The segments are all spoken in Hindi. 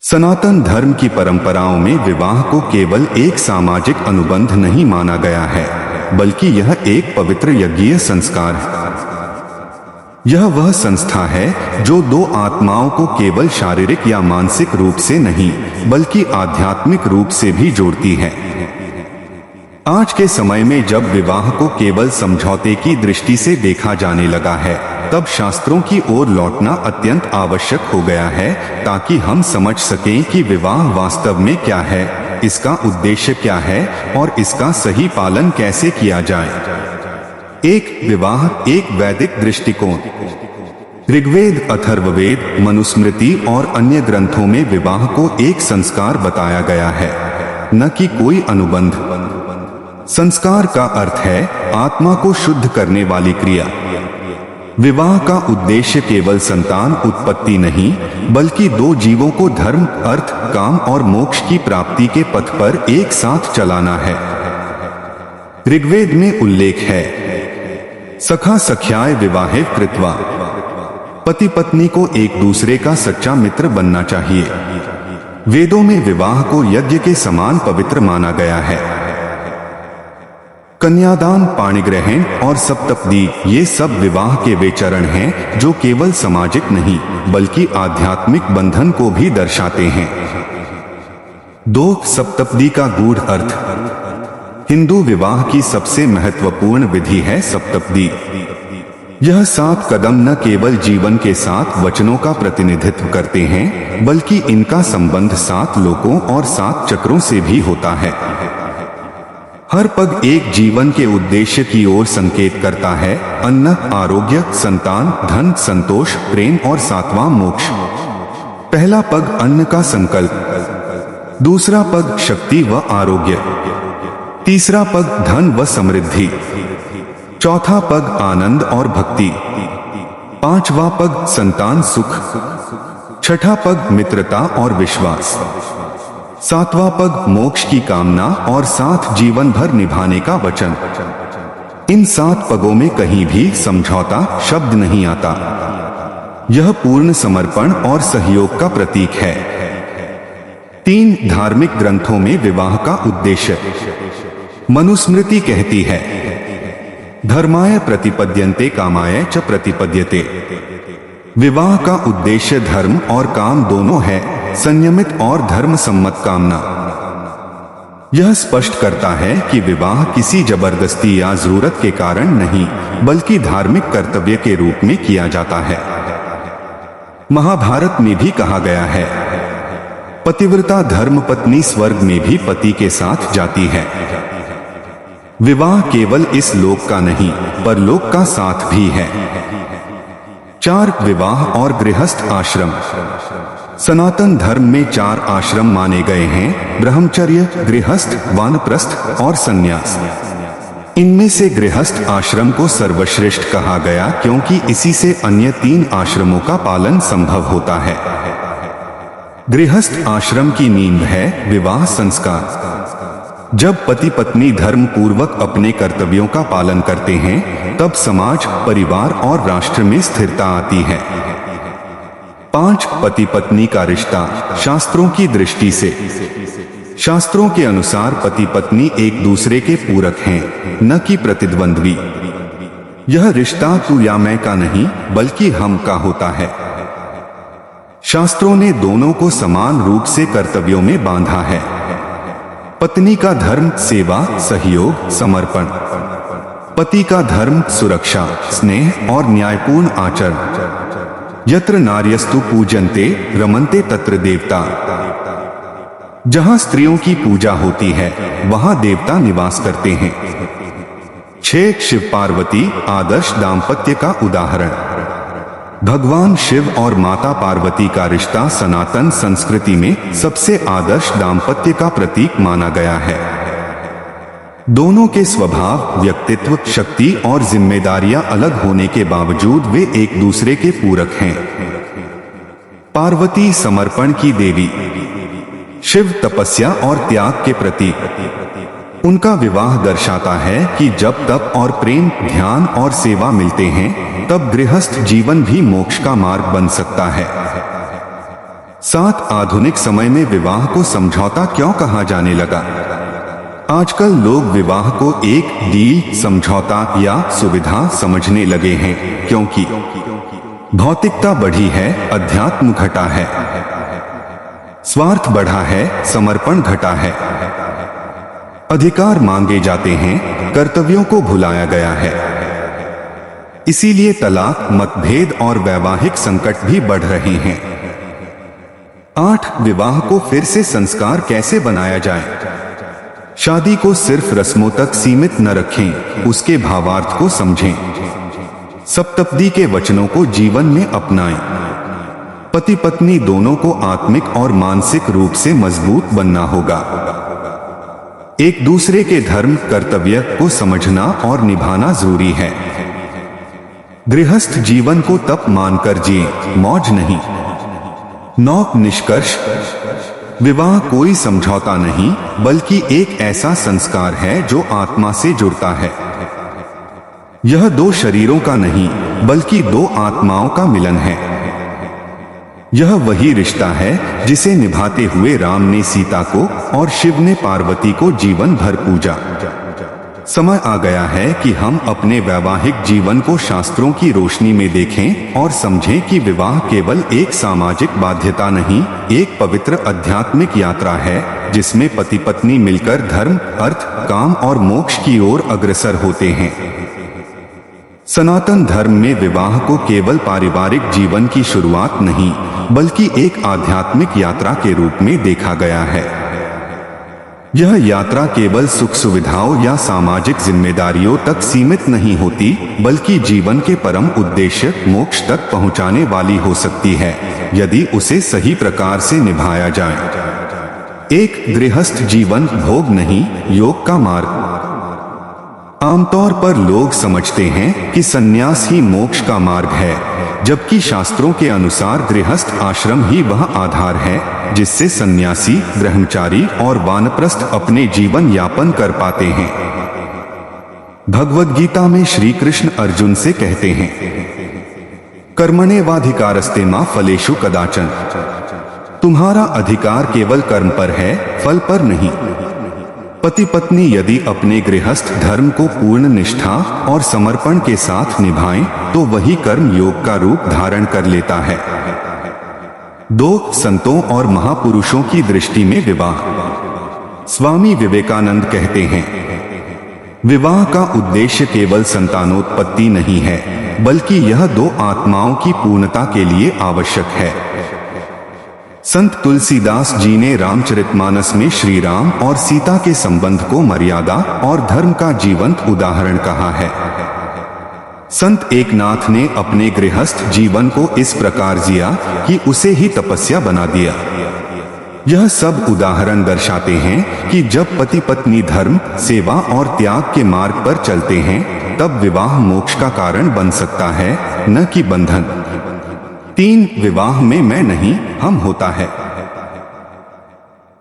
सनातन धर्म की परंपराओं में विवाह को केवल एक सामाजिक अनुबंध नहीं माना गया है, बल्कि यह एक पवित्र यज्ञीय संस्कार है। यह वह संस्था है जो दो आत्माओं को केवल शारीरिक या मानसिक रूप से नहीं, बल्कि आध्यात्मिक रूप से भी जोड़ती है। आज के समय में जब विवाह को केवल समझौते की दृष्टि से देखा जाने लगा है, तब शास्त्रों की ओर लौटना अत्यंत आवश्यक हो गया है, ताकि हम समझ सकें कि विवाह वास्तव में क्या है, इसका उद्देश्य क्या है और इसका सही पालन कैसे किया जाए। एक विवाह एक वैदिक दृष्टिकोण। ऋग्वेद, अथर्ववेद, मनुस्मृति और अन्य ग्रंथों में विवाह को एक संस्कार बताया गया है, न कि कोई अनुबंध। संस्कार का अर्थ है आत्मा को शुद्ध करने वाली क्रिया। विवाह का उद्देश्य केवल संतान उत्पत्ति नहीं, बल्कि दो जीवों को धर्म, अर्थ, काम और मोक्ष की प्राप्ति के पथ पर एक साथ चलाना है। ऋग्वेद में उल्लेख है, सखा सख्याय विवाहे कृत्वा। पति पत्नी को एक दूसरे का सच्चा मित्र बनना चाहिए। वेदों में विवाह को यज्ञ के समान पवित्र माना गया है। कन्यादान, पाणिग्रहण और सप्तपदी, ये सब विवाह के वे चरण हैं जो केवल सामाजिक नहीं, बल्कि आध्यात्मिक बंधन को भी दर्शाते हैं। दो सप्तपदी का गूढ़ अर्थ। हिंदू विवाह की सबसे महत्वपूर्ण विधि है सप्तपदी। यह 7 कदम न केवल जीवन के 7 वचनों का प्रतिनिधित्व करते हैं, बल्कि इनका संबंध 7 लोकों और 7 चक्रों से भी होता है। हर पग एक जीवन के उद्देश्य की ओर संकेत करता है। अन्न, आरोग्य, संतान, धन, संतोष, प्रेम और 7वां मोक्ष। पहला पग अन्न का संकल्प, दूसरा पग शक्ति व आरोग्य, तीसरा पग धन व समृद्धि, चौथा पग आनंद और भक्ति, पांचवा पग संतान सुख, छठा पग मित्रता और विश्वास, 7वां पग मोक्ष की कामना और साथ जीवन भर निभाने का वचन। इन 7 पगों में कहीं भी समझौता शब्द नहीं आता। यह पूर्ण समर्पण और सहयोग का प्रतीक है। 3 धार्मिक ग्रंथों में विवाह का उद्देश्य। मनुस्मृति कहती है, धर्माय प्रतिपद्यन्ते कामाय च प्रतिपद्यते। विवाह का उद्देश्य धर्म और काम दोनों है, संयमित और धर्म सम्मत कामना। यह स्पष्ट करता है कि विवाह किसी जबरदस्ती या जरूरत के कारण नहीं, बल्कि धार्मिक कर्तव्य के रूप में किया जाता है। महाभारत में भी कहा गया है, पतिव्रता धर्मपत्नी स्वर्ग में भी पति के साथ जाती है। विवाह केवल इस लोक का नहीं, परलोक का साथ भी है। 4 विवाह और गृहस्थ आश्रम। सनातन धर्म में 4 आश्रम माने गए हैं, ब्रह्मचर्य, गृहस्थ, वानप्रस्थ और संन्यास। इनमें से गृहस्थ आश्रम को सर्वश्रेष्ठ कहा गया, क्योंकि इसी से अन्य 3 आश्रमों का पालन संभव होता है। गृहस्थ आश्रम की नींव है विवाह संस्कार। जब पति पत्नी धर्म पूर्वक अपने कर्तव्यों का पालन करते हैं, तब समाज, परिवार और राष्ट्र में स्थिरता आती है। 5 पति पत्नी का रिश्ता। शास्त्रों की दृष्टि से, शास्त्रों के अनुसार पति पत्नी एक दूसरे के पूरक हैं, न कि प्रतिद्वंद्वी। यह रिश्ता तू या मैं का नहीं, बल्कि हम का होता है। शास्त्रों ने दोनों को समान रूप से कर्तव्यों में बांधा है। पत्नी का धर्म सेवा, सहयोग, समर्पण। पति का धर्म सुरक्षा, स्नेह और न्यायपूर्ण आचरण। यत्र नार्यस्तु पूजन्ते रमन्ते तत्र देवता। जहां स्त्रियों की पूजा होती है, वहां देवता निवास करते हैं। 6 शिव पार्वती आदर्श दाम्पत्य का उदाहरण। भगवान शिव और माता पार्वती का रिश्ता सनातन संस्कृति में सबसे आदर्श दाम्पत्य का प्रतीक माना गया है। दोनों के स्वभाव, व्यक्तित्व, शक्ति और जिम्मेदारियां अलग होने के बावजूद वे एक दूसरे के पूरक हैं। पार्वती समर्पण की देवी, शिव तपस्या और त्याग के प्रतीक। उनका विवाह दर्शाता है कि जब तप और प्रेम, ध्यान और सेवा मिलते हैं, तब गृहस्थ जीवन भी मोक्ष का मार्ग बन सकता है। साथ आधुनिक समय में विवाह को समझौता क्यों कहा जाने लगा? आजकल लोग विवाह को एक डील, समझौता या सुविधा समझने लगे हैं, क्योंकि भौतिकता बढ़ी है, अध्यात्म घटा है, स्वार्थ बढ़ा है, समर्पण घटा है, अधिकार मांगे जाते हैं, कर्तव्यों को भुलाया गया है। इसीलिए तलाक, मतभेद और वैवाहिक संकट भी बढ़ रहे हैं। 8. विवाह को फिर से संस्कार कैसे बनाया जाए? शादी को सिर्फ रस्मों तक सीमित न रखें, उसके भावार्थ को समझें। सप्तपदी के वचनों को जीवन में अपनाएं। पति पत्नी दोनों को आत्मिक और मानसिक रूप से मजबूत बनना होगा। एक दूसरे के धर्म, कर्तव्य को समझना और निभाना जरूरी है। गृहस्थ जीवन को तप मानकर जिए, मौज नहीं। 9. निष्कर्ष: विवाह कोई समझौता नहीं, बल्कि एक ऐसा संस्कार है जो आत्मा से जुड़ता है। यह 2 शरीरों का नहीं, बल्कि 2 आत्माओं का मिलन है। यह वही रिश्ता है जिसे निभाते हुए राम ने सीता को और शिव ने पार्वती को जीवन भर पूजा। समय आ गया है कि हम अपने वैवाहिक जीवन को शास्त्रों की रोशनी में देखें और समझें कि विवाह केवल एक सामाजिक बाध्यता नहीं, एक पवित्र आध्यात्मिक यात्रा है जिसमें पति पत्नी मिलकर धर्म, अर्थ, काम और मोक्ष की ओर अग्रसर होते हैं। सनातन धर्म में विवाह को केवल पारिवारिक जीवन की शुरुआत नहीं, बल्कि एक आध्यात्मिक यात्रा के रूप में देखा गया है। यह यात्रा केवल सुख सुविधाओं या सामाजिक जिम्मेदारियों तक सीमित नहीं होती, बल्कि जीवन के परम उद्देश्य मोक्ष तक पहुंचाने वाली हो सकती है, यदि उसे सही प्रकार से निभाया जाए। एक गृहस्थ जीवन भोग नहीं, योग का मार्ग। आमतौर पर लोग समझते हैं कि संन्यास ही मोक्ष का मार्ग है, जबकि शास्त्रों के अनुसार गृहस्थ आश्रम ही वह आधार है जिससे सन्यासी, ब्रह्मचारी और वानप्रस्थ अपने जीवन यापन कर पाते हैं। भगवद गीता में श्री कृष्ण अर्जुन से कहते हैं, कर्मण्येवाधिकारस्ते मा फलेषु कदाचन। तुम्हारा अधिकार केवल कर्म पर है, फल पर नहीं। पति पत्नी यदि अपने गृहस्थ धर्म को पूर्ण निष्ठा और समर्पण के साथ निभाएं, तो वही कर्म योग का रूप धारण कर लेता है। 2. संतों और महापुरुषों की दृष्टि में विवाह। स्वामी विवेकानंद कहते हैं, विवाह का उद्देश्य केवल संतानोत्पत्ति नहीं है, बल्कि यह 2 आत्माओं की पूर्णता के लिए आवश्यक है। संत तुलसीदास जी ने रामचरितमानस में श्री राम और सीता के संबंध को मर्यादा और धर्म का जीवंत उदाहरण कहा है। संत एकनाथ ने अपने गृहस्थ जीवन को इस प्रकार जिया कि उसे ही तपस्या बना दिया। यह सब उदाहरण दर्शाते हैं कि जब पति पत्नी धर्म, सेवा और त्याग के मार्ग पर चलते हैं, तब विवाह मोक्ष का कारण बन सकता है, न कि बंधन। 3. विवाह में मैं नहीं, हम होता है।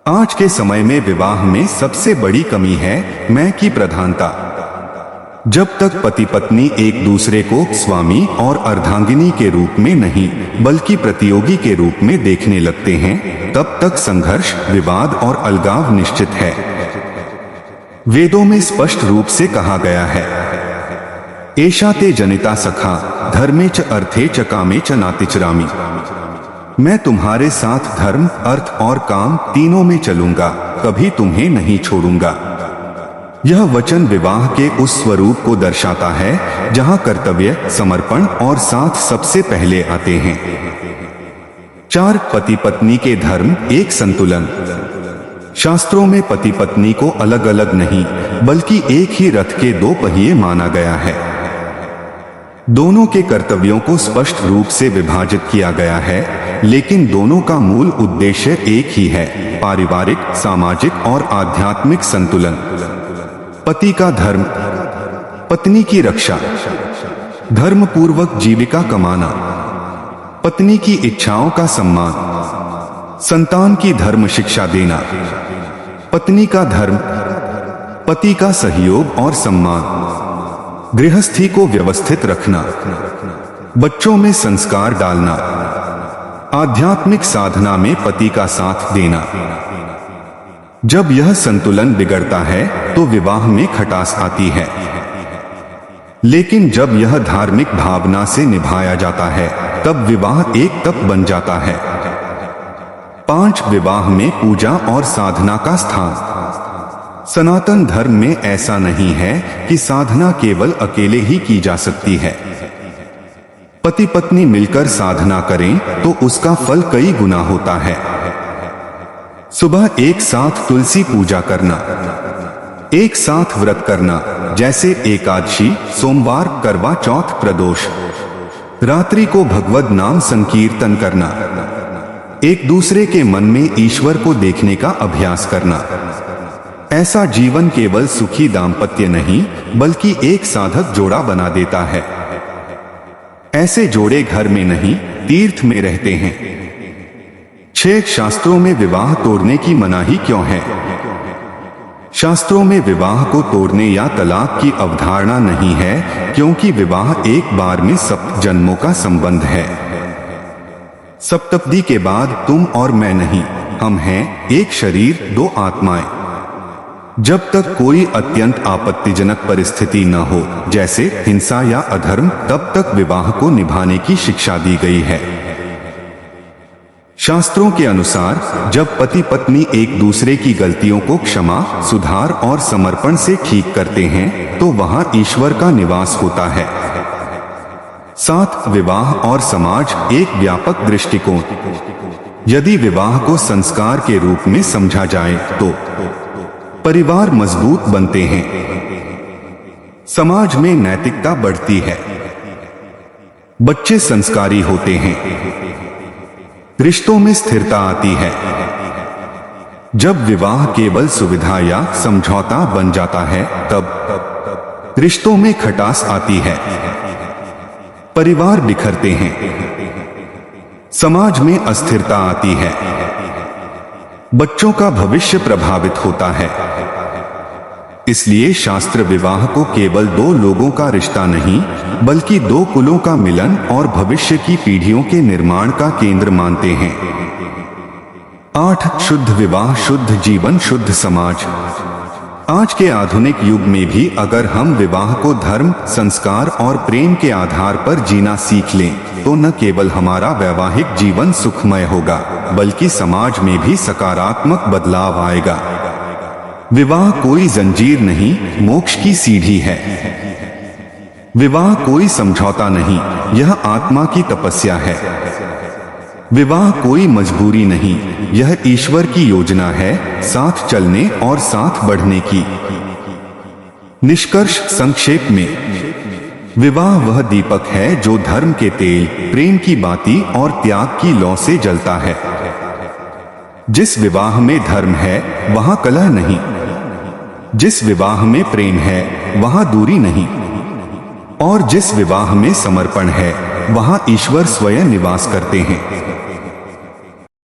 आज के समय में विवाह में सबसे बड़ी कमी है मैं की प्रधानता। जब तक पति पत्नी एक दूसरे को स्वामी और अर्धांगिनी के रूप में नहीं, बल्कि प्रतियोगी के रूप में देखने लगते हैं, तब तक संघर्ष, विवाद और अलगाव निश्चित है। वेदों में स्पष्ट रूप से कहा गया है, एषा ते जनिता सखा धर्मे च अर्थे च कामे च नातिचरामि। मैं तुम्हारे साथ धर्म, अर्थ और काम तीनों में चलूंगा, कभी तुम्हें नहीं छोड़ूंगा। यह वचन विवाह के उस स्वरूप को दर्शाता है जहां कर्तव्य, समर्पण और साथ सबसे पहले आते हैं। 4. पति पत्नी के धर्म, एक संतुलन। शास्त्रों में पति पत्नी को अलग अलग नहीं, बल्कि एक ही रथ के 2 पहिए माना गया है। दोनों के कर्तव्यों को स्पष्ट रूप से विभाजित किया गया है, लेकिन दोनों का मूल उद्देश्य एक ही है, पारिवारिक, सामाजिक और आध्यात्मिक संतुलन। पति का धर्म, पत्नी की रक्षा, धर्म पूर्वक जीविका कमाना, पत्नी की इच्छाओं का सम्मान, संतान की धर्म शिक्षा देना। पत्नी का धर्म, पति का सहयोग और सम्मान, गृहस्थी को व्यवस्थित रखना, बच्चों में संस्कार डालना। आध्यात्मिक साधना में पति का साथ देना। जब यह संतुलन बिगड़ता है तो विवाह में खटास आती है, लेकिन जब यह धार्मिक भावना से निभाया जाता है तब विवाह एक तप बन जाता है। 5 विवाह में पूजा और साधना का स्थान। सनातन धर्म में ऐसा नहीं है कि साधना केवल अकेले ही की जा सकती है। पति पत्नी मिलकर साधना करें तो उसका फल कई गुना होता है। सुबह एक साथ तुलसी पूजा करना, एक साथ व्रत करना जैसे एकादशी, सोमवार, करवा चौथ, प्रदोष, रात्रि को भगवद नाम संकीर्तन करना, एक दूसरे के मन में ईश्वर को देखने का अभ्यास करना। ऐसा जीवन केवल सुखी दाम्पत्य नहीं बल्कि एक साधक जोड़ा बना देता है। ऐसे जोड़े घर में नहीं तीर्थ में रहते हैं। 6 शास्त्रों में विवाह तोड़ने की मनाही क्यों है? शास्त्रों में विवाह को तोड़ने या तलाक की अवधारणा नहीं है, क्योंकि विवाह एक बार में 7 जन्मों का संबंध है। सप्तपदी के बाद तुम और मैं नहीं, हम हैं एक शरीर 2 आत्माएं। जब तक कोई अत्यंत आपत्तिजनक परिस्थिति न हो जैसे हिंसा या अधर्म, तब तक विवाह को निभाने की शिक्षा दी गई है। शास्त्रों के अनुसार जब पति पत्नी एक दूसरे की गलतियों को क्षमा, सुधार और समर्पण से ठीक करते हैं तो वहां ईश्वर का निवास होता है। 7 विवाह और समाज एक व्यापक दृष्टिकोण। यदि विवाह को संस्कार के रूप में समझा जाए तो परिवार मजबूत बनते हैं, समाज में नैतिकता बढ़ती है, बच्चे संस्कारी होते हैं, रिश्तों में स्थिरता आती है। जब विवाह केवल सुविधा या समझौता बन जाता है तब रिश्तों में खटास आती है, परिवार बिखरते हैं, समाज में अस्थिरता आती है, बच्चों का भविष्य प्रभावित होता है। इसलिए शास्त्र विवाह को केवल 2 लोगों का रिश्ता नहीं बल्कि 2 कुलों का मिलन और भविष्य की पीढ़ियों के निर्माण का केंद्र मानते हैं। 8 शुद्ध विवाह, शुद्ध जीवन, शुद्ध समाज। आज के आधुनिक युग में भी अगर हम विवाह को धर्म, संस्कार और प्रेम के आधार पर जीना सीख लें तो न केवल हमारा वैवाहिक जीवन सुखमय होगा बल्कि समाज में भी सकारात्मक बदलाव आएगा। विवाह कोई जंजीर नहीं, मोक्ष की सीढ़ी है। विवाह कोई समझौता नहीं, यह आत्मा की तपस्या है। विवाह कोई मजबूरी नहीं, यह ईश्वर की योजना है, साथ चलने और साथ बढ़ने की। निष्कर्ष संक्षेप में, विवाह वह दीपक है जो धर्म के तेल, प्रेम की बाती और त्याग की लौ से जलता है। जिस विवाह में धर्म है वहां कलह नहीं, जिस विवाह में प्रेम है वहां दूरी नहीं, और जिस विवाह में समर्पण है वहां ईश्वर स्वयं निवास करते हैं।